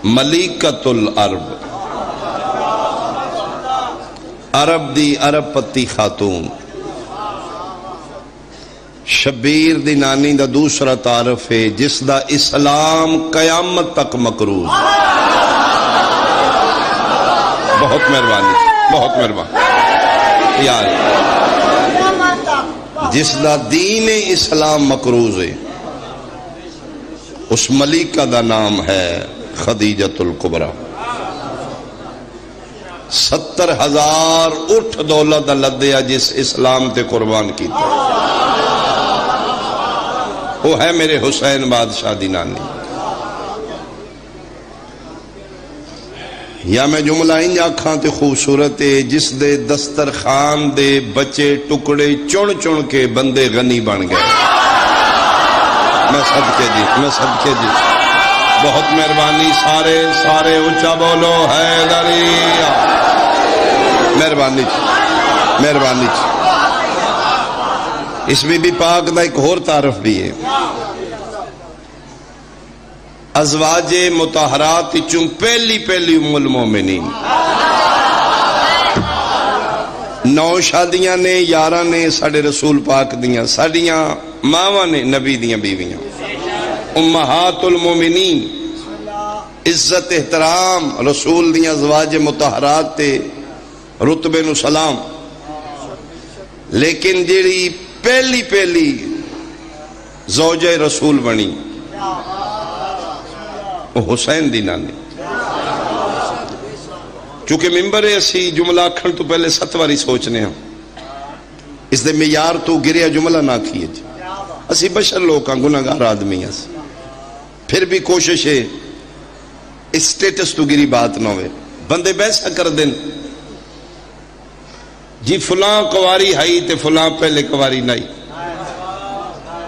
ملیکۃ العرب، عرب دی عرب پتی خاتون، شبیر دی نانی دا دوسرا تعارف ہے جس دا اسلام قیامت تک مقروض۔ بہت مہربانی، بہت مہربانی یار، جس دا دین اسلام مقروض ہے، اس ملیکہ دا نام ہے خدیجۃ الکبریٰ۔ 70,000 اٹھ دولت لدیا جس اسلام تے قربان کیتا، وہ ہے میرے حسین بادشاہ دی نانی۔ یا میں جملہ انج آکھاں تے خوبصورت ہے، جس دے دسترخوان دے بچے ٹکڑے چن چن کے بندے غنی بن گئے۔ میں صدقے جی، میں صدقے جی، بہت مہربانی، سارے سارے اونچا بولو حیدریہ، مہربانی مہربانی۔ اس بی بی پاک دا ایک اور تعارف بھی ہے، ازواج مطہرات چوں پہلی پہلی ام المومنین، 9 شادیاں نے، 11 نے ساڑھے رسول پاک دیاں، ساڑھیاں ماواں نے نبی دیاں بیویاں، امہات المومنین، عزت احترام رسول دیاں ازواج مطہرات تے رتبے نو سلام۔ لیکن جیڑی پہلی پہلی زوجہ رسول بنی وہ حسین دی نانی، چونکہ ممبر اسی جملہ کھن تو پہلے 7 واری سوچنے ہم، اس دے معیار تو گریا جملہ نہ کیے جی، اسی بشر لوگ ہیں، گناہگار آدمی ہیں، پھر بھی کوشش ہے اسٹیٹس تو گری بات نہ ہوئے، بندے بیسا کر دیں جی فلاں کواری ہائی تے فلاں پہلے کواری نہیں،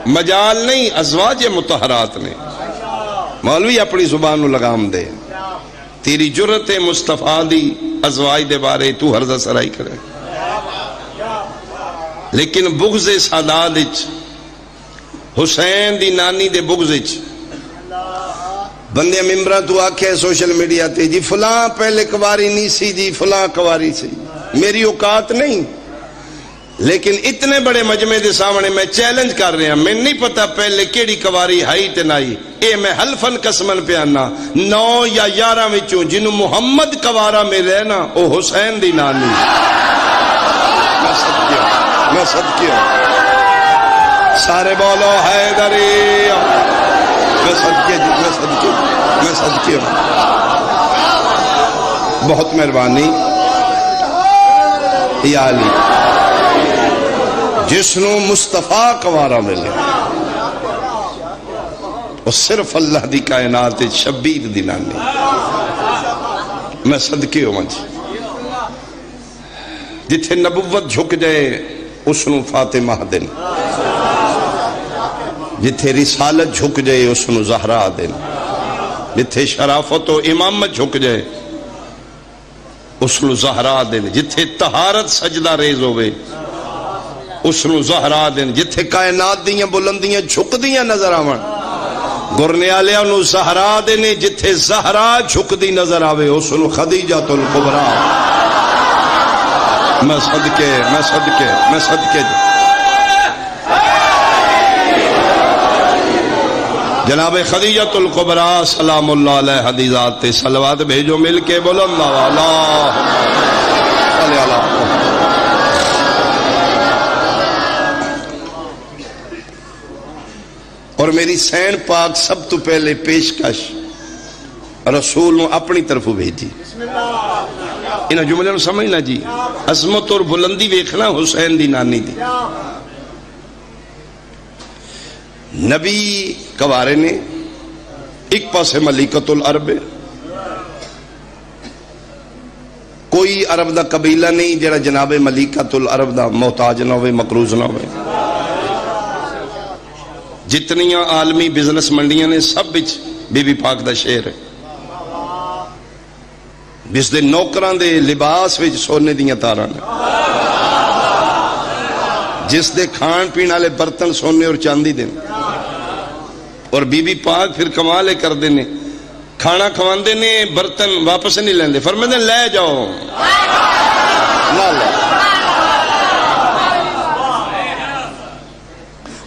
مجال نہیں، ازواج مطہرات نے۔ مولوی اپنی زبان نو لگام دے، تیری جرت مصطفیٰ دی ازواج دے بارے تو ہرزہ سرائی کرے، لیکن بغض سادات وچ، حسین دی نانی دے بغض وچ بندے ممبرہ تو آکھے سوشل میڈیا تے جی فلاں پہلے کواری نہیں سی جی فلاں کواری سی، میری اوقات نہیں، لیکن اتنے بڑے مجمع دے سامنے میں چیلنج کر رہے ہیں، میں نہیں پتا پہلے کیڑی کواری ہائی تے نائی، اے میں حلفن قسمن پہ آنا 9 یا 11 وچوں جنہوں محمد کوارا میں رہنا او حسین دی نانی۔ میں صدقے سارے بولو حیدری، میں صدقے جی، میں صدقے، میں صدقے۔ بہت مہربانی یا علی، جس نو مصطفیٰ کوارا ملے وہ صرف اللہ دی کائنات شبیر دی نانی۔ میں صدقے ہوں جی، جتھے نبوت جھک جائے اس نو فاطمہ دن، جتھے رسالت جھک جائے اس نو زہرا دن، جتھے شرافت و امامت جھک جائے اس نو زہرا دن، جتھے طہارت سجدہ ریز ہوئے اس نو زہرا دن، جتھے کائنات دیاں بلندیاں جھک دیاں نظر آوان گرنے آلیاں نو زہرا دینے، جتھے زہرا جھک دی نظر آوے اس نو خدیجۃ الکبریٰ۔ میں صدقے، میں صدقے، میں صدقے جناب خدیجۃ الکبریٰ سلام اللہ علیہ حدیثات تے صلوات بھیجو مل کے بولو اللہ صلی اللہ۔ اور میری سین پاک سب تو پہلے پیشکش رسول نے اپنی طرف بھیجی، انہاں جملے نو سمجھنا جی، عظمت اور بلندی ویکھنا حسین دی نانی دی۔ نبی کوارے نے ایک پاسے ملیکۃ العرب، کوئی عرب دا قبیلہ نہیں جڑا جناب ملیکۃ العرب دا محتاج نہ ہوئے، مقروض نہ ہوئے۔ جتنیاں عالمی بزنس منڈیاں نے سب بچ بی بی پاک دا شعر ہے، جس دے نوکران دے لباس وچ سونے دیاں تاراں نے، جس دے کھان پین والے برتن سونے اور چاندی دے، اور بی بی پاک پھر کمالے کر دینے کھانا کھواندے نے برتن واپس نہیں لیندے، فرماندے لے جاؤ نہ لے۔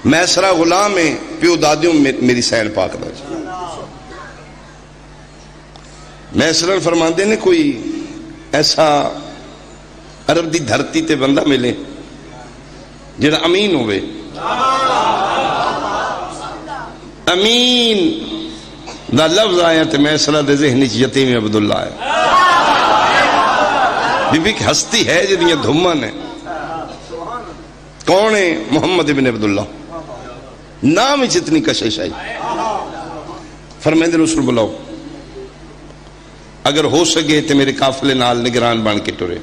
میسرہ غلام ہے پیو دادیوں میری سین پاک دا جی۔ میسرہ فرماندے نے کوئی ایسا عرب دی دھرتی تے بندہ ملے جڑا امین ہوئے، امین دا لفظ آیا تے میسرہ دے ذہنی یتیم عبداللہ ہے، بی بی کی ہستی ہے جدیاں دھمن ہے۔ کون ہے؟ محمد ابن عبداللہ، نام ہی اتنی کشش آئی۔ فرمائے رسول بلاؤ، اگر ہو سکے تو میرے قافلے نال نگران بن کے ٹرے۔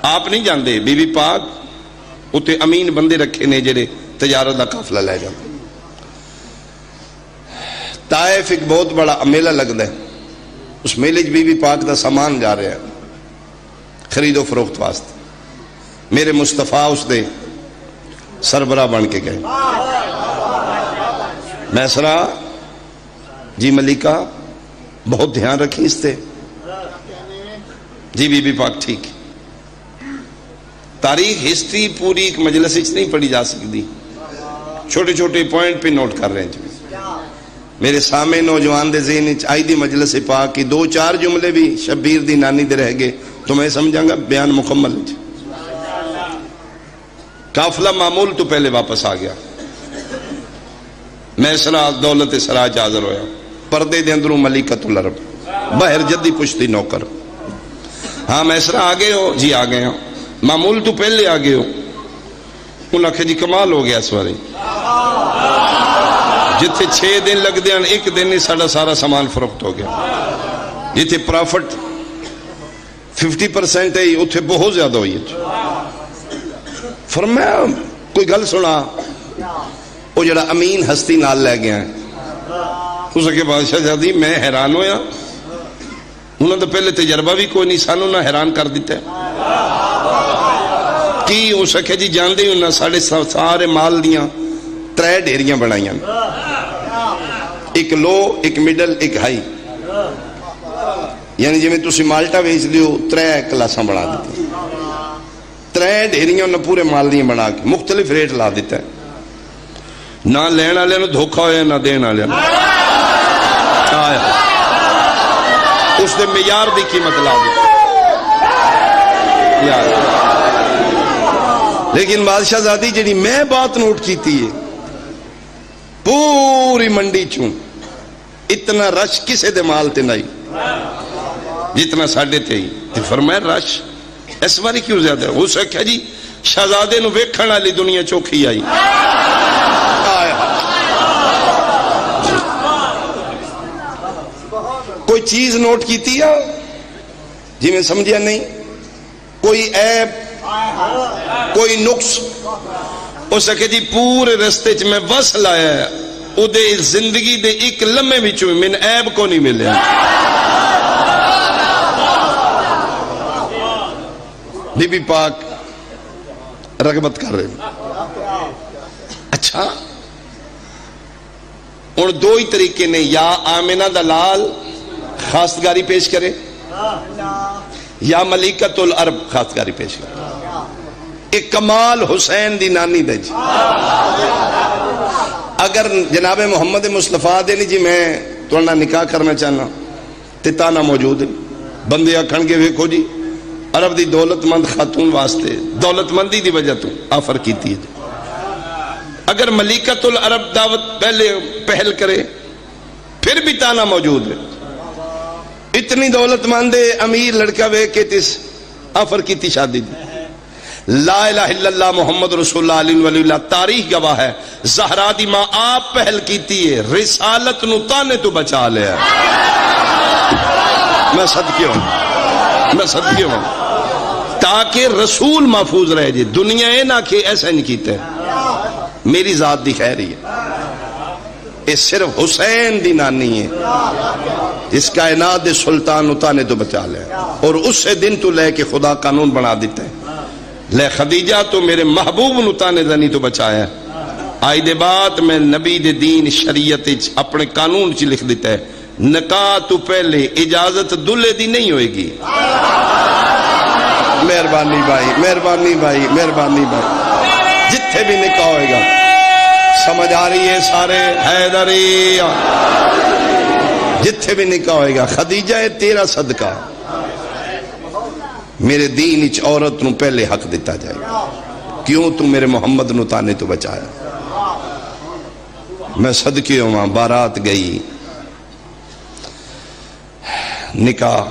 آپ نہیں جاندے، بی بی پاک اتے امین بندے رکھے نے جڑے تجارت دا قافلہ لے جاندے۔ طائف ایک بہت بڑا میلہ لگتا ہے، اس میلے بی بی پاک دا سامان جا رہا ہے خرید و فروخت واسطے۔ میرے مصطفیٰ اس دے سربراہ بن کے گئے۔ میسرہ جی ملکہ بہت دھیان رکھی اس تے جی بی بی پاک ٹھیک۔ تاریخ ہسٹری پوری ایک مجلس نہیں پڑھی جا سکتی، چھوٹے چھوٹے پوائنٹ پہ نوٹ کر رہے ہیں جی۔ میرے سامنے نوجوان دے ذہن آئی دی مجلس پاک کی دو چار جملے بھی شبیر دی نانی دے رہ گئے تو میں سمجھاں گا بیان مکمل جی۔ قافلہ معمول تو پہلے واپس آ گیا۔ میسرہ دولت سراج حاضر ہویا، پردے دے اندروں ملکۃ العرب، باہر جدی پشتی نوکر۔ ہاں میسرہ آگئے ہو؟ جی آگئے ہو۔ معمول تو پہلے آگئے ہو؟ انہاں کہ جی کمال ہو گیا اس بارے، جتھے 6 دن لگ دیا 1 دن ہی ساڑا سارا سامان فروخت ہو گیا۔ جتھے پرافٹ 50% ہے اتھے بہت زیادہ ہوئی ہے۔ فرمایا کوئی گل سنا، وہ جڑا امین ہستی نال لے گیا ہے، اس کے بادشاہ جادی میں حیران ہویا، انہوں نے پہلے تجربہ بھی کوئی نہیں، سانوں نہ حیران کر دیتا ہے کی ہو سکے جی جاندے انہوں نے ساڑھے سارے مال دیاں 3 ڈیریاں بنائیاں، ایک لو، ایک مڈل، ایک ہائی، یعنی جی میں تسی مالٹا ویچ دیو 3 کلاساں بنا دیتے، 3 ڈیریاں انہوں نے پورے مال دیاں بنا کے مختلف ریٹ لا دیتا ہے، نہ لین والے نو دھوکا ہویا نہ دین والے نو، اس نے معیار دی قیمت لا دی۔ لیکن بادشاہ زادی جڑی میں بات نوٹ کیتی ہے، پوری منڈی چوں اتنا رش کسے دے مال تے نہیں جتنا ساڑھے تے ہی۔ فرمایا رش اس باری کیوں زیادہ ہے؟ ہو سکتا جی شہزادے نو ویکھن والی دنیا چوکھی آئی۔ کوئی چیز نوٹ کیتی ہے جی میں سمجھیا نہیں، کوئی عیب، کوئی نقص ہو سکے جی پورے رستے چ میں وس لایا ہے، او دے زندگی دے ایک لمحے وچوں من عیب کو نہیں ملے۔ بی بی پاک رغبت کر رہے ہیں۔ اچھا اور 2 ہی طریقے نے، یا آمنہ دلال خواستگاری پیش کرے یا ملکۃ العرب خواستگاری پیش کرے۔ ایک کمال حسین دی نانی دے جی، اگر جناب محمد مصطفیٰ دے نہیں جی میں توڑنا نکاح کرنا چاہنا تے تانا موجود ہے، بندے آکھن کے ویکھو جی عرب دی دولت مند خاتون واسطے دولت مندی دی وجہ تو آفر کیتی ہے۔ اگر ملکۃ العرب دعوت پہلے پہل کرے پھر بھی تانا موجود ہے، اتنی دولت مند امیر لڑکا وے کے تس آفر کیتی شادی دی۔ لا الہ الا اللہ محمد رسول اللہ علیہ ولی اللہ، تاریخ گواہ ہے زہرا دی ماں آپ پہل کیتی ہے، رسالت نو تانے تو بچا لیا۔ میں صدقے ہوں، میں صدقے ہوں، تاکہ رسول محفوظ رہے جی، دنیا اے نہ کہ ایسا نہیں کیتا ہے، میری ذات دی خیری ہے، یہ صرف حسین دی نانی ہے جس کائنات دے سلطان اتانے تو بچا لیا، اور اس سے دن تو لے کے خدا قانون بنا دیتا ہے، لے خدیجہ تو میرے محبوب اتانے دنی تو بچایا، آج دے بعد میں نبی دے دین شریعت اپنے قانون چ لکھ دیتا ہے نکاح تو پہلے اجازت دلہے دی نہیں ہوئے گی. مہربانی بھائی، مہربانی بھائی، مہربانی بھائی، جتھے بھی نکاح ہوئے گا سمجھ آ رہی ہے سارے حیدری، جتھے بھی نکاح ہوئے گا خدیجہ ہے تیرا صدقہ، میرے دین اچ عورت نو پہلے حق دیتا جائے گا. کیوں؟ تو میرے محمد نو تانے تو بچایا. میں صدقے ہوں، بارات گئی، نکاح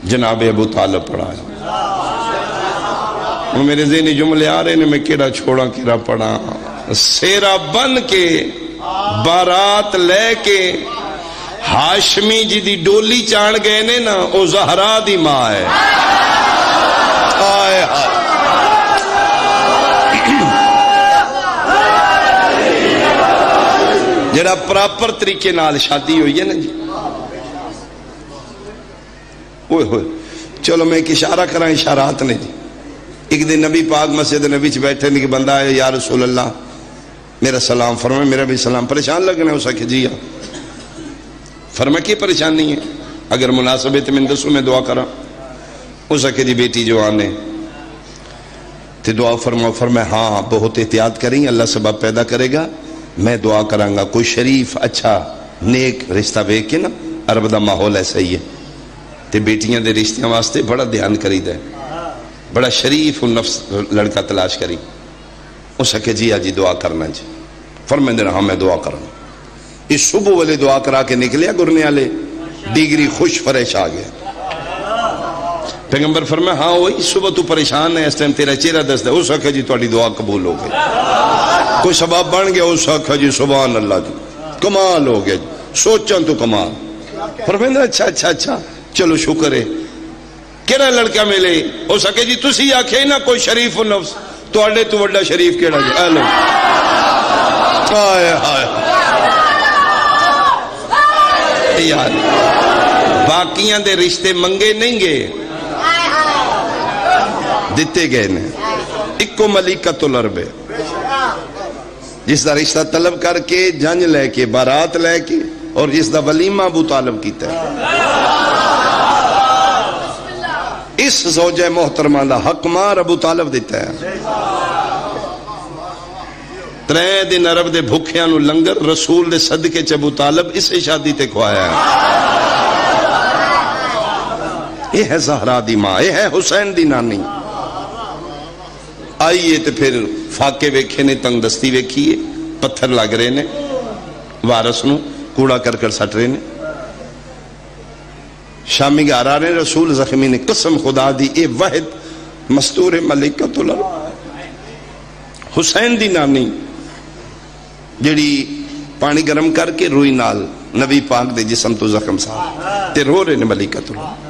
جناب ابو طالب پڑھایا. میرے ذہنی جملے آ رہے نے، میں کیڑا چھوڑا کیڑا پڑھا. سیرا بن کے بارات لے کے ہاشمی جی دی ڈولی چان گئے نے نا، او زہرا دی ماں ہے. آئے ہائے، جڑا پراپر طریقے نال شادی ہوئی ہے نا جی. اوئے ہوئے، چلو میں ایک اشارہ کراں، اشارات نے جی. ایک دن نبی پاک مسجد نبی چ بیٹھے نے کہ بندہ ہے یا رسول اللہ میرا سلام فرمائے. میرا بھی سلام. پریشان لگنا ہے؟ اس کہ جی ہاں. فرمائے کی پریشانی ہے؟ اگر مناسب ہے تو میں دسوں، میں دعا کراں. اس کہ جی بیٹی جو آنے تو دعا فرماؤ. فرمائے ہاں بہت احتیاط کریں، اللہ سبب پیدا کرے گا، میں دعا کراں گا. کوئی شریف اچھا نیک رشتہ ویکھ کے نا، عرب دا ماحول ایسا ہی ہے تے بیٹیاں دے رشتیاں واسطے بڑا دھیان کری دے، بڑا شریف و نفس لڑکا تلاش کری. اس کہ جی آجی دعا کرنا جی. فرمائے ہاں میں دعا کرنا. اس صبح والے دعا کرا کے نکلیا گرنے والے، ڈگری خوش فریش آ گیا. پیغمبر فرمائے ہاں وہی صبح تو پریشان ہے، اس ٹائم تیرا چہرہ دس دے. اس کہ جی تہاڈی دعا قبول ہو گئی، کوئی سبب بن گیا. اس کہ جی سبحان اللہ جی کمال ہو گیا جی، سوچاں تو کمال. فرمائے اچھا اچھا اچھا چلو شکر ہے. کیڑا لڑکا ملے؟ ہو سکے جی تسی آکھے نا کوئی شریف و نفس، تواڈے تو وڈا شریف کیڑا جی؟ اے لو ہائے ہائے یار، باقیاں دے رشتے منگے نہیں گے، دیتے گئے نے. اکو ملیکۃ العرب جس دا رشتہ طلب کر کے جنج لے کے بارات لے کے، اور جس دا ولیمہ ابو طالب کیتا ہے. اس زوجہ محترمہ دا حق مار ابو طالب دیتا ہے. 3 دن عرب دے بھوکھیاں نو لنگر رسول دے صدقے چ ابو طالب اسے شادی تے کھوایا ہے. یہ ہے زہرا دی ماں، یہ ہے حسین دی نانی. آئیے تے پھر فاقے ویکھے نے، تنگ دستی ویکھیے، پتھر لگ رہے نے، وارث نو کوڑا کر کر سٹ رہے نے. شامی گھر آ رہے ہیں، رسول زخمی نے قسم خدا دی اے واحد مستور ملکۃ العرب حسین دی نانی جڑی پانی گرم کر کے روئی نال نبی پاک دے جسم تو زخم صاحب تے رو رہے نے. ملکۃ العرب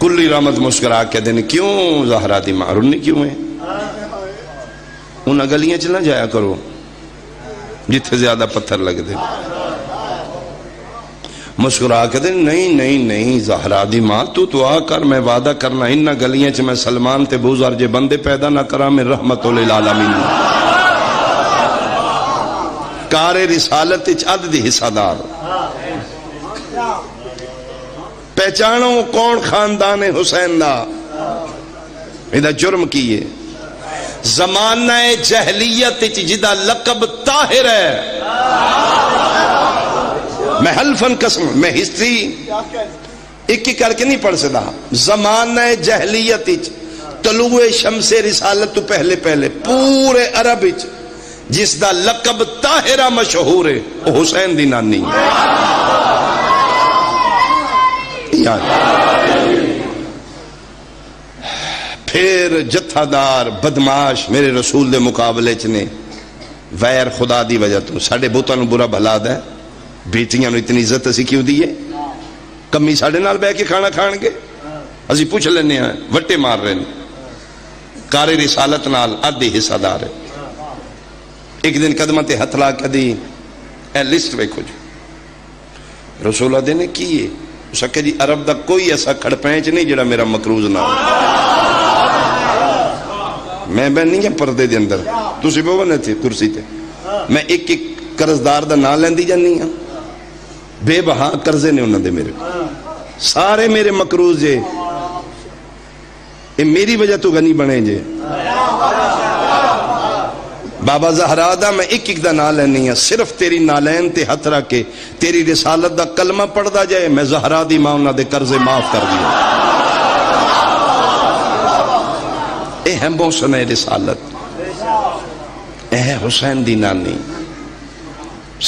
کلی رحمت مسکرا کے دینے کیوں زہرا دی ماں رونی کیوں ہے؟ انہاں گلیاں چ نہ جایا کرو جتھے زیادہ پتھر لگ دے. مسکرا کے دیں نہیں نہیں نہیں زہرا دی ماں تو دعا کر، میں وعدہ کرنا انہ گلیاں چ میں سلمان تے بوزار جے بندے پیدا نہ کرا میں رحمت للعالمین. کار رسالت اچ عدد حصہ دار. پہچانو کون خاندان حسین دا. ایدہ جرم کیے زمانہ جہلیت اچ جدا لقب طاہر ہے. میں حلفن قسم، میں ہسٹری ایک ہی کر کے نہیں پڑھ سکتا. زمانہ جہلیت طلوع شمس رسالت تو پہلے پہلے پورے عرب جس دا لقب طاہرہ مشہور ہے وہ حسین دی نانی. پھر جتھا دار بدماش میرے رسول دے مقابلے چنے ویر خدا دی وجہ تو ساڑھے بوتاں نو برا بھلا دے. بیٹیاں نو اتنی عزت اسی کیوں دیئے؟ کمی ساڑھے نال بے کے کھانا کھان گے؟ اسی پوچھ لینے ہیں، وٹے مار رہے ہیں. کار رسالت نال آدھی حصہ دار ہے. ایک دن قدمت ہتھ لا کے دی اے لسٹ ویکھو جو رسولہ دے نے کیے. اس کہ جی عرب دا کوئی ایسا کھڑ پینچ نہیں جڑا میرا مکروز نہ ہو. میں نہیں ہے پردے دے اندر تسی بہو نے تھے کرسی تے میں ایک ایک قرضدار دا نام لیندی جانی ہاں بے بہا قرضے نے انہوں نے میرے سارے میرے مقروض جے یہ میری وجہ تو غنی بنے جے بابا زہرا دا میں ایک ایک دا نام لینی ہاں صرف تیری نالین تے ہتھ رکھ کے تیری رسالت دا کلمہ پڑھ دا جائے میں زہرا دی ماں انہوں دے قرضے معاف کر دیا اے ہے محسن رسالت اے ہے حسین دی نانی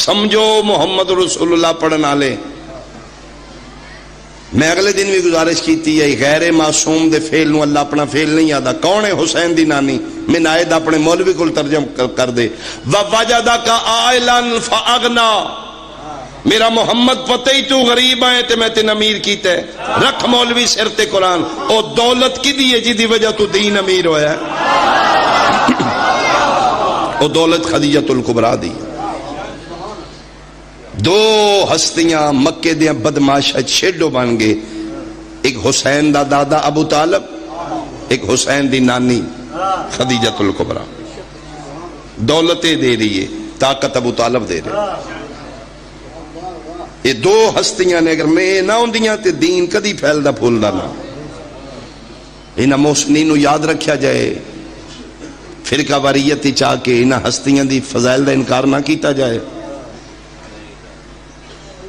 سمجھو محمد رسول اللہ پڑھنا لے میں اگلے دن بھی گزارش کیتی ہے غیر معصوم دے فعل نو اللہ اپنا فعل نہیں یادا کون ہے حسین دی نانی میں نائد اپنے مولوی کو ترجم کر دے وَوَجَدَكَ عَائِلًا فَأَغْنَا میرا محمد پتہ ہی تو غریب آئے تے میں تین امیر کیتا ہے رکھ مولوی سر تے قرآن او دولت کی دیئے جی دی وجہ تو دین امیر ہویا ہے او دولت خدیجۃ الکبریٰ دی دو ہستیاں مکے دیاں بدماشت شیڈو بن گئے ایک حسین دا دادا ابو طالب ایک حسین دی نانی خدیجۃ الکبریٰ دولتیں دے رہی ہے طاقت ابو طالب دے رہے یہ دو ہستیاں نے اگر میں نہ ہوندیاں تے دین کدی پھیلدا پھولدا نہ انہاں محسنین نو یاد رکھیا جائے فرقہ واریت چاہ کے انہاں ہستیاں دی فضائل دا انکار نہ کیتا جائے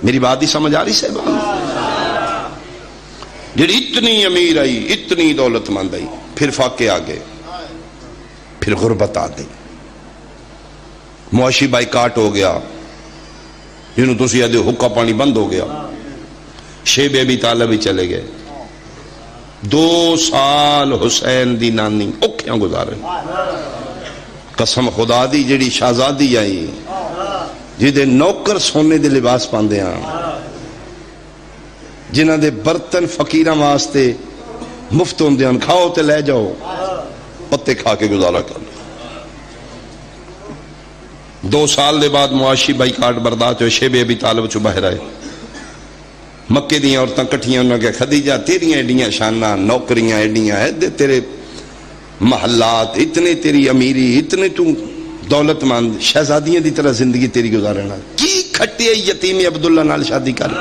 میری بات ہی سمجھ آ رہی سے جڑی اتنی امیر آئی اتنی دولت مند آئی پھر فاقے آ گئے پھر غربت آ گئی معاشی بائیکاٹ ہو گیا جنہوں تسی آدھے حقہ پانی بند ہو گیا شیب ابی طالب ہی چلے گئے 2 سال حسین دی نانی اوکھیاں گزارے قسم خدا دی جڑی شہزادی آئی جدے نوکر سونے دے لباس پاندے ہیں جنہ دے برتن فقیراں واسطے مفت ہوندے ہیں کھاؤ تے لے جاؤ پتے کھا کے گزارا کر 2 سال دے بعد معاشی بائیکاٹ برداشت ہوئے شیب ابی طالب چو باہر آئے مکے دیاں عورتاں کٹھیاں انہوں نے کہا خدیجہ تیریاں ایڈیاں شانہ نوکریاں ایڈیاں ہے دے تیرے محلات اتنے تیری امیری اتنے تو دولت مند شہزادیاں دی طرح زندگی تیری گزارنا کی کھٹے یتیم عبداللہ نال شادی کر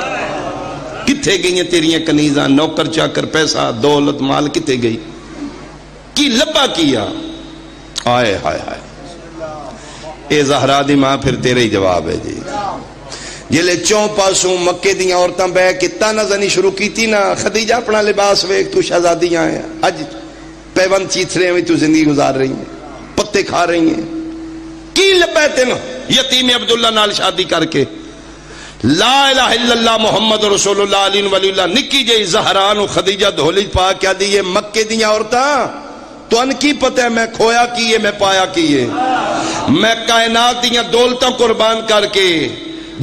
کتھے گئی ہیں تیریاں کنیزاں نوکر چاکر پیسہ دولت مال کتھے گئی کی لبا کیا آئے ہائے ہائے اے زہرا دی ماں پھر تیرے ہی جواب ہے جی جلے 4 پاسوں مکے دیاں عورتاں بے کتا نظرنی شروع کی تھی نا خدیجہ اپنا لباس ویک تو شہزادیاں ہیں آج پیون چیتھرے میں تو زندگی گزار رہی ہیں پتے کھا رہی ہیں کی لبیتے نا یتیم عبداللہ نال شادی کر کے لا الہ الا اللہ محمد رسول اللہ علیہ ولی اللہ نکی جئی زہران و خدیجہ دھولی پا کیا دیئے مکے دیاں عورتاں تو ان کی پتہ ہے میں کھویا کیے میں پایا کیے میں کائنات دیاں دولتاں قربان کر کے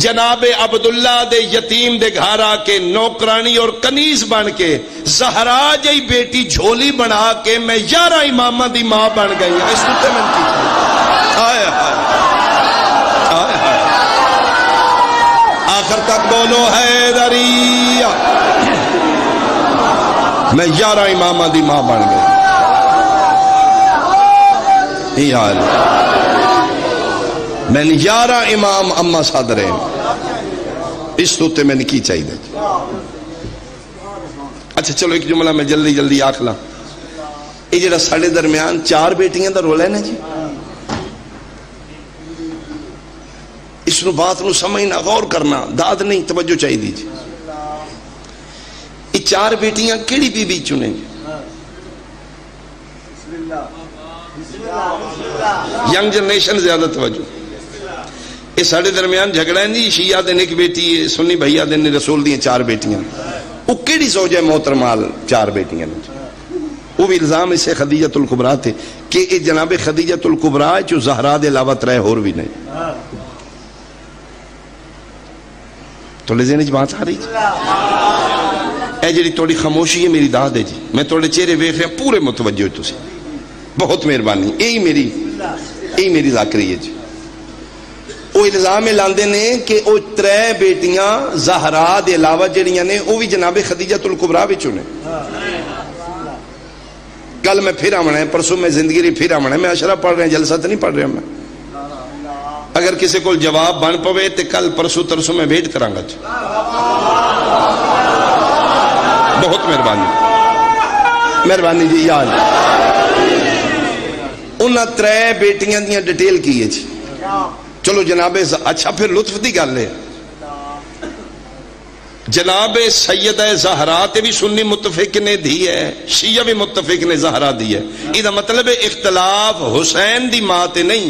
جناب عبداللہ دے یتیم دے گھر آ کے نوکرانی اور کنیز بن کے زہرا جئی بیٹی جھولی بنا کے میں 11 امامہ دی ماں بن گئی اس نے میں کی آئے آئے آئے آخر تک بولو حیدریہ میں 11 امامہ دی ماں بن گئی یہ حال میں نے 11 امام اما صادرے اس توتے میں نے کی چاہی دے اچھا چلو ایک جملہ میں جلدی جلدی آکھلا یہ جڑا ساڑھے درمیان 4 بیٹیاں دا رول ہے نا جی اس نو بات نو سمجھنا غور کرنا داد نہیں توجہ چاہی دیجئے یہ 4 بیٹیاں کیڑی بی بی چنے ینگ جنریشن زیادہ توجہ یہ ساڑھے درمیان جھگڑا ہے نہیں شیعہ دن ایک بیٹی ہے سنی بھائیہ دن رسول دیئے 4 بیٹیاں وہ کیڑی زوجہ محترمال 4 بیٹیاں وہ بھی الزام اسے خدیجۃ الکبریٰ تھے کہ یہ جناب خدیجۃ الکبریٰ جو زہرا دے علاوہ ترے اور بھی نہیں تو لے زینج بات آ رہی اے جڑی توڑی خاموشی ہے میری داد ہے جی میں توڑے چہرے ویکھ رہے پورے متوجہ ہوئی تسی بہت مہربانی یہی میری ذاکری ہے جی وہ الزام لاندے نے کہ وہ 3 بیٹیاں زہرا دے علاوہ جڑیاں نے وہ بھی جناب خدیجۃ الکبریٰ وچوں نے کل میں پھر آمنا ہے، پرسوں میں زندگی ری پھر آمنا ہے، میں اشرا پڑھ رہا ہوں، جلسہ تو نہیں پڑھ رہا میں۔ اگر کسی کو جواب بن پوے تو کل پرسوں ترسوں میں ویٹ کروں گا۔ بہت مہربانی جی۔ یاد انہاں 3 بیٹیاں دیاں ڈیٹیل کی ہے جی۔ چلو جناب، اچھا پھر لطف دی گل ہے، جناب سیدہ زہرا تے بھی سنی متفق نے دی ہے، شیعہ بھی متفق نے زہرا دی ہے، یہ مطلب ہے اختلاف حسین دی ماں تے نہیں،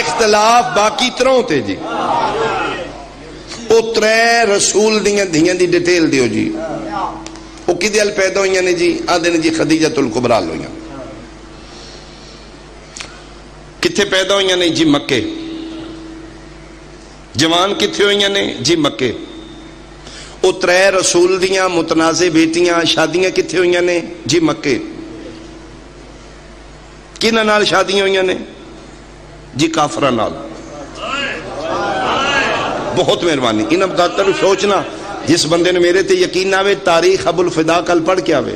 اختلاف باقی تروں تے جی۔ وہ 3 رسول دیاں دھیاں دی ڈیٹیل دیو جی۔ وہ کدے ال پیدا ہوئی نے جی؟ آدھے نے جی خدیجۃ الکبریٰ ہوئی۔ کتھے پیدا ہوئی نے جی؟ مکے۔ جوان کتھے ہوئی نے جی؟ مکے۔ وہ 3 رسول دیاں متنازع بیٹیاں شادیاں کتھے ہوئی نے جی؟ مکے۔ کنہ نال شادیاں ہوئی نے جی؟ کافرہ نال۔ بہت مہربانی، ان باتوں سوچنا، جس بندے نے میرے تے یقین نہ آوے تاریخ ابو الفدا کل پڑھ کے آوے۔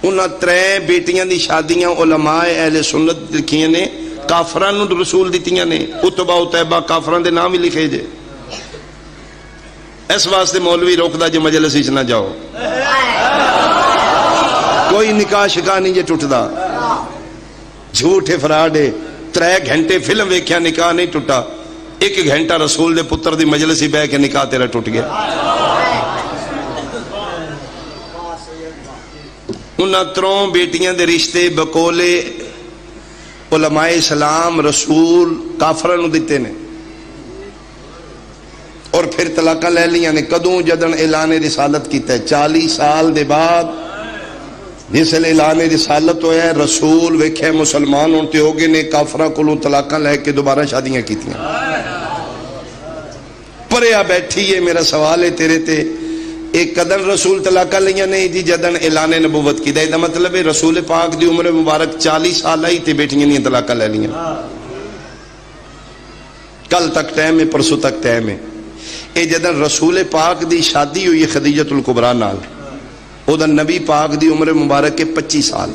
انہاں 3 بیٹیاں دی شادیاں علماء اہل سنت لکھیاں نے، کافران رسول دیتیاں نے، اتبا اتیبہ کافران دے نام ہی لکھے جے۔ اس واسطے مولوی روکدا جو مجلس وچ نہ جاؤ، کوئی نکاح شکا نہیں جے ٹوٹدا، جھوٹ فراڈ ہے۔ 3 گھنٹے فلم ویکھیا نکاح نہیں ٹوٹا، 1 گھنٹہ رسول دے پتر دی مجلس ہی بہ کے نکاح تیرا ٹوٹ گیا۔ انہاں 3 بیٹیاں دے رشتے بقولے علماء اسلام رسول کافراں نوں دتے نے، اور پھر طلاقاں لے لیاں نے۔ کدوں؟ جدن اعلان رسالت کیتا ہے 40 سال دے بعد، جس اعلان رسالت ہویا ہے، رسول ویکھے مسلمان ہون تے ہو گئے نے، کافراں کولوں طلاقاں لے کے دوبارہ شادیاں کیتیاں۔ پریا بیٹھی ہے، میرا سوال ہے تیرے تے، ایک قدر رسول طلاقہ لیا نہیں جی جدن اعلان نبوت کی دا مطلب ہے رسول پاک دی عمر مبارک 40 سال ہی تے بیٹھیاں نہیں طلاقہ لے لیا۔ کل تک ٹائم ہے، پرسوں تک ٹائم ہے۔ اے جدن رسول پاک دی شادی ہوئی خدیجۃ الکبریٰ نال، او دا نبی پاک دی عمر مبارک کے 25 سال۔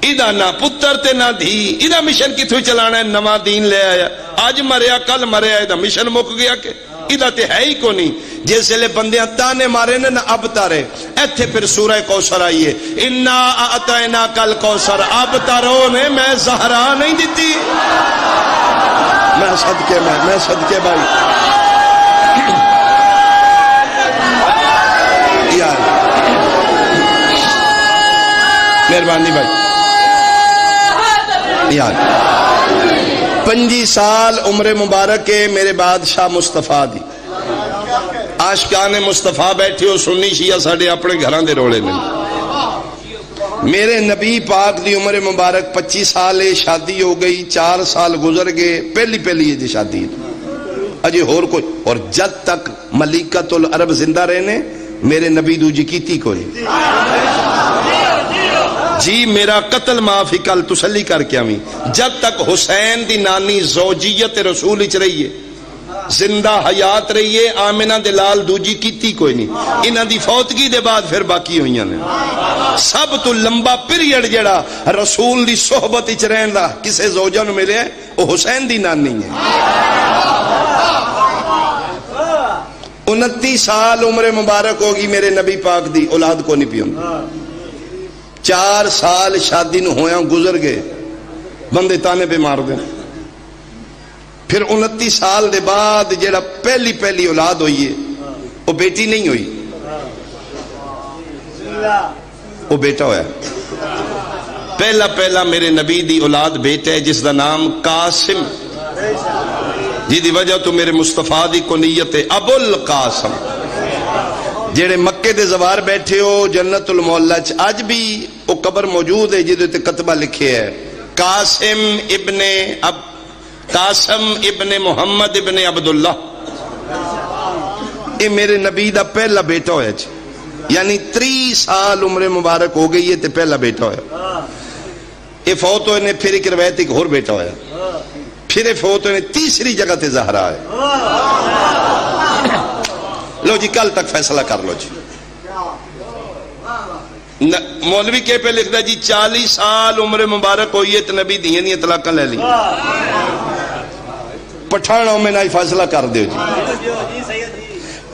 ایدہ نہ پتر تے نہ دھی، ایدہ مشن کتھوں چلانا ہے؟ نواں دین لے آیا، آج مریا کل مریا، ایدہ مشن مک گیا کہ ایدہ تے ہے ہی کو نہیں۔ جیسے لے بندیاں تانے مارے نے نہ اب تارے۔ ایتھے پھر سورہ کوثر آئیے، انا اعطینا کل کوثر، اب تارو نے میں زہرا نہیں دیتی۔ میں صدقے بھائی یار مہربانی بھائی یار 25 سال عمر مبارک کے میرے بادشاہ مصطفیٰ دی، عاشقان مصطفیٰ بیٹھے ہو سنی شیعہ ساڑھے اپنے گھران دے روڑے میں۔ میرے نبی پاک دی عمر مبارک 25 سال شادی ہو گئی، 4 سال گزر گئے، پہلی یہ شادی اجے اور کوئی، اور جد تک ملکۃ العرب زندہ رہنے میرے نبی دو جی کیتی کوئی جی میرا قتل معافی کل تسلی کر کے آمیں، جد تک حسین دی نانی زوجیت رسول اچ رہی ہے، زندہ حیات رہی ہے، آمنہ دلال دوجی کیتی کوئی نہیں۔ انہاں دی فوتگی دے بعد پھر باقی ہوئیاں نے۔ سب تو لمبا پیریڈ جڑا رسول دی صحبت اچ رہن دا کسے زوجہ نو ملے ہے وہ حسین دی نانی ہے۔ 29 سال عمر مبارک ہوگی میرے نبی پاک دی، اولاد کو نہیں پیوں، 4 سال شادی نو ہویاں گزر گئے، بندے تانے پہ مار دیں۔ پھر 29 سال دے بعد جڑا پہلی اولاد ہوئی ہے وہ بیٹی نہیں ہوئی، وہ بیٹا ہویا۔ پہلا میرے نبی دی اولاد بیٹا ہے جس دا نام قاسم، جی دی وجہ تو میرے مصطفیٰ دی کنیت ہے ابو القاسم۔ جڑے مکے دے زوار بیٹھے ہو جنت المعلا آج بھی وہ قبر موجود ہے جدے تے کتبہ لکھے ہے قاسم ابن محمد ابن عبداللہ، یہ میرے نبی دا پہلا بیٹا ہویا چھے، یعنی 30 سال عمر مبارک ہو گئی ہے تے پہلا بیٹا ہویا۔ یہ فوت ہوئے نے پھر ایک روایت ایک اور بیٹا ہویا، پھر فوت ہوئے نے تیسری جگہ تے زہرا ہے۔ لو جی کل تک فیصلہ کر لو جی۔ مولوی کے پہ لکھتا جی 40 سال عمر مبارک ہوئی ہے تو نبی دیاں دیاں طلاقاں لے لی. پٹھانوں میں نہ فیصلہ کر دیو جی.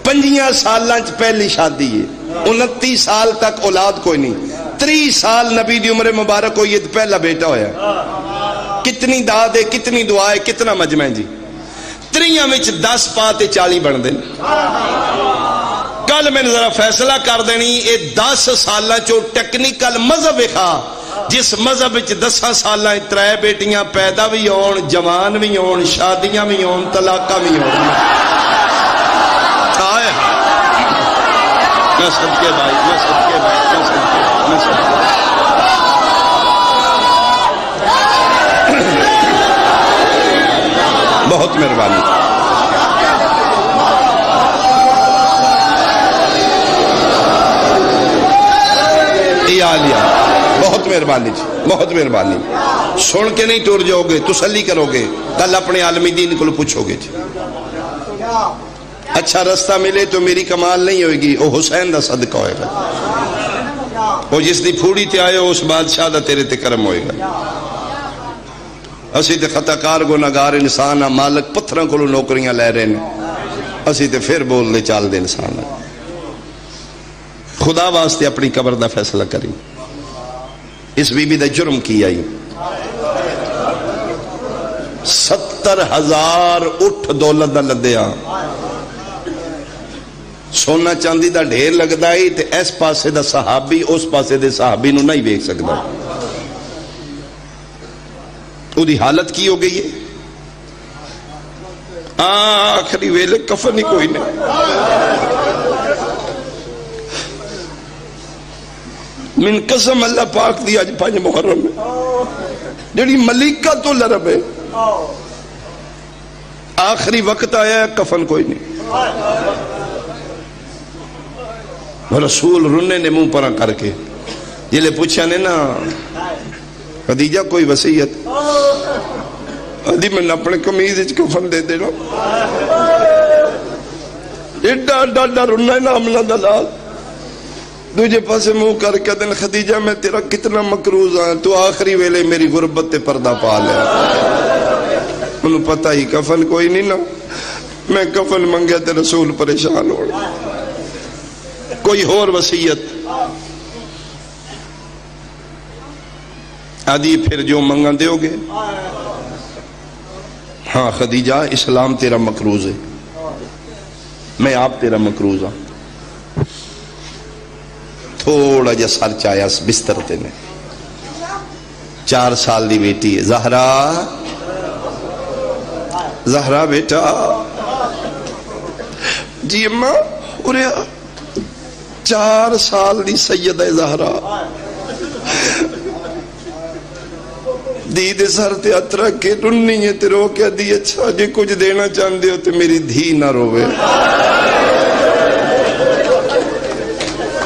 5 سالاں پہلی شادی ہے, 29 سال تک اولاد کوئی نہیں, 30 سال نبی دی عمر مبارک ہوئی ہے تو پہلا بیٹا ہویا. کتنی داد ہے, کتنی دعا ہے, کتنا مجمع ہے جی. 30 میں 10 پا تے 40 بن دیں. کل میں نے ذرا فیصلہ کر دینی یہ 10 سالاں چو ٹیکنیکل مذہب کھا جس مذہب 10 سالاں 3 بیٹیاں پیدا بھی ہون, جوان بھی ہون, شادیاں بھی ہون, طلاقاں بھی ہون. میں صدقے بھائی, میں صدقے بھائی, میں صدقے, میں صدقے. بہت مہربانی. بہت مہربانی جی, بہت مہربانی. سن کے نہیں ٹور جاؤ گے, تسلی کرو گے, کل اپنے عالمی دین کو پوچھو گے جی. اچھا رستہ ملے تو میری کمال نہیں ہوئے گی, وہ حسین دا صدقہ ہوئے گا. وہ جس دی پھوڑی تے آئے اس بادشاہ دا تیرے تے کرم ہوئے گا. اسی تے خطا کار گناہگار انسان ہاں, مالک پتھراں کو نوکریاں لے رہے ہیں, اسی تے پھر بول دے چال دے انسان ہاں. خدا واسطے اپنی قبر دا فیصلہ کریں. اس بی بی دا جرم کیا ہی 70,000 اٹھ دولت دا لدیا, سونا چاندی دا ڈھیر لگدا ہی تے اس پاسے دا صحابی اس پاسے دے صحابی نو نہیں دیکھ سکدا. او دی حالت کی ہو گئی ہے, آخری ویلے کفن ہی کوئی نہیں. من قسم اللہ پاک دی آج 5 محرم میں جڑی ملیکہ تو لرب ہے, آخری وقت آیا ہے کفن کوئی نہیں. رسول رنے نے منہ پرا کر کے جلے پوچھا نے نا خدیجہ کوئی وصیت, ادھی میں اپنے قمیض وچ کفن دے دینا. ایڈا ڈاڈا رنا ہے نا امنا دلال. دوجے پاسے منہ کر کے دن خدیجہ میں تیرا کتنا مکروز ہاں, تو آخری ویلے میری غربت تے پردہ پا لیا. انہوں پتہ ہی کفن کوئی نہیں نا, میں کفن منگیا تے رسول پریشان ہو. کوئی اور وصیت آدھی پھر جو منگا دیو گے. ہاں خدیجہ اسلام تیرا مکروز ہے, میں آپ تیرا مکروز ہاں. تھوڑا جا سر چایا بستر تے نے, 4 سال دی بیٹی ہے زہرا, زہرا بیٹا جی اماں ارے 4 سال دی سیدہ زہرا دید سر تے ہتھ رکھ کے رنی ہے تے رو کے دی اچھا جی کچھ دینا چاہندے ہو تے میری دھی نہ روے.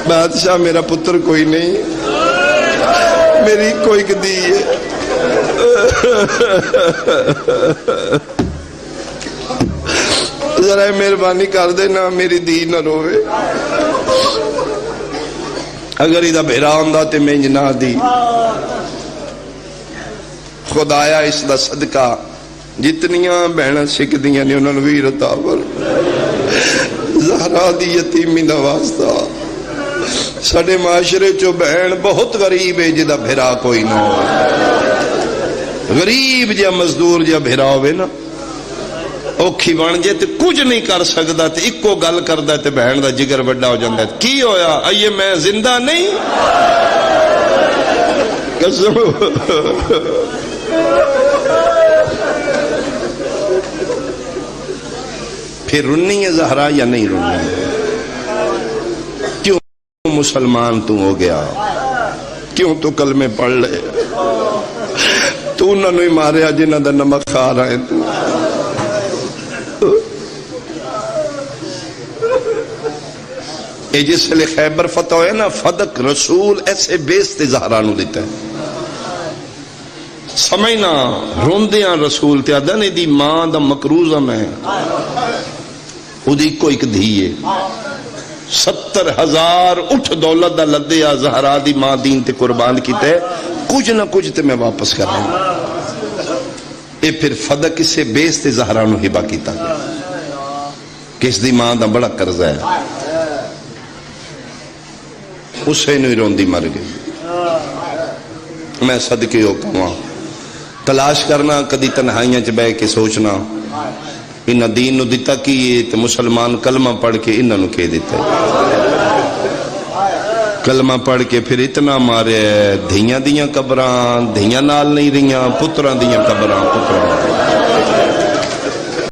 بادشاہ میرا پتر کوئی نہیں, میری کوئی دی ہے. ذرا مہربانی کر دینا میری دی نہ روے. اگر ادھا بھیرا ہوندہ تے میں جنا دی. خدایا اس دا صدقہ جتنیاں بہنہ سکھ دیاں نے انہوں نے بھی رتا پر زہرا دی یتیمی نوازدہ. ساڑھے معاشرے چو بہن بہت غریب ہے جدہ بھیرا کوئی نہ ہو. غریب جا مزدور جا بھیرا ہوئے نا اوکھی بان جے تے کچھ نہیں کر سکتا تے اکو گل کردہ تے بہن دا جگر بڑا ہو جاندہ ہے. کی ہویا آئیے میں زندہ نہیں قسم. پھر رنی ہے زہرا یا نہیں رنی ہے؟ کیوں مسلمان تو ہو گیا, کیوں تو کلمے پڑھ لے, تو نہ نوی ماریا جنہ دا نمک کھا رہے تو. اے جس لئے خیبر فتح ہوئے نا فدق رسول ایسے بیستے زہرانو دیتا ہے. سمجھنا روندیاں رسول تے آدھا نے دی ماں دا مکروزہ میں او دی کو ایک دھیئے 70,000 اٹھ دولت دا لدیا زہرا دی ماں دین تے قربان کیتے کچھ نہ کچھ تے میں واپس کر رہا ہوں. اے پھر فدق کسے بیس تے زہرا نو ہبا کیتا گیا. کس دی ماں دا بڑا قرضہ ہے, اسے نو روندی مر گئی. میں صدقے ہو کہاں تلاش کرنا کدی تنہائیاں چ بہ کے سوچنا انہاں دین نو دتا کی تے مسلمان کلمہ پڑھ کے انہاں نو کہہ دیتا ہے. کلمہ پڑھ کے پھر اتنا مارے دھیاں دیاں قبراں دھیاں نال نہیں رہیاں, پتراں دیاں قبراں پتراں.